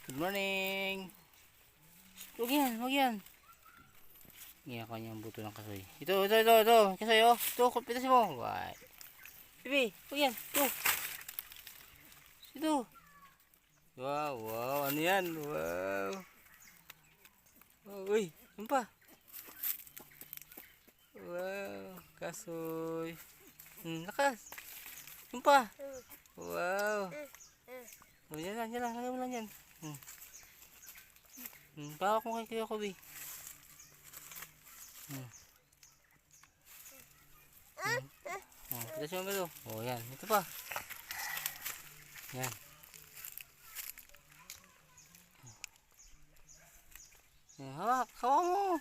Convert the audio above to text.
Good morning. Huwag yan, huwag yan. Ngayon ko niyang buto ng kasoy. Ito. Kasoy, oh. Ito, pitasin mo. Why? Bibi, huwag yan. Ito. Wow. Ano yan? Wow. Oh, uy, yun pa. Wow, kasoy. Lakas. Yun pa. Wow. Oh, yan lang. Lagay mo lang yan. Pawak mo kay Kuya Kobe. Pitasin mo ito. Oh, yan. Ito pa. Yan. Hawak mo.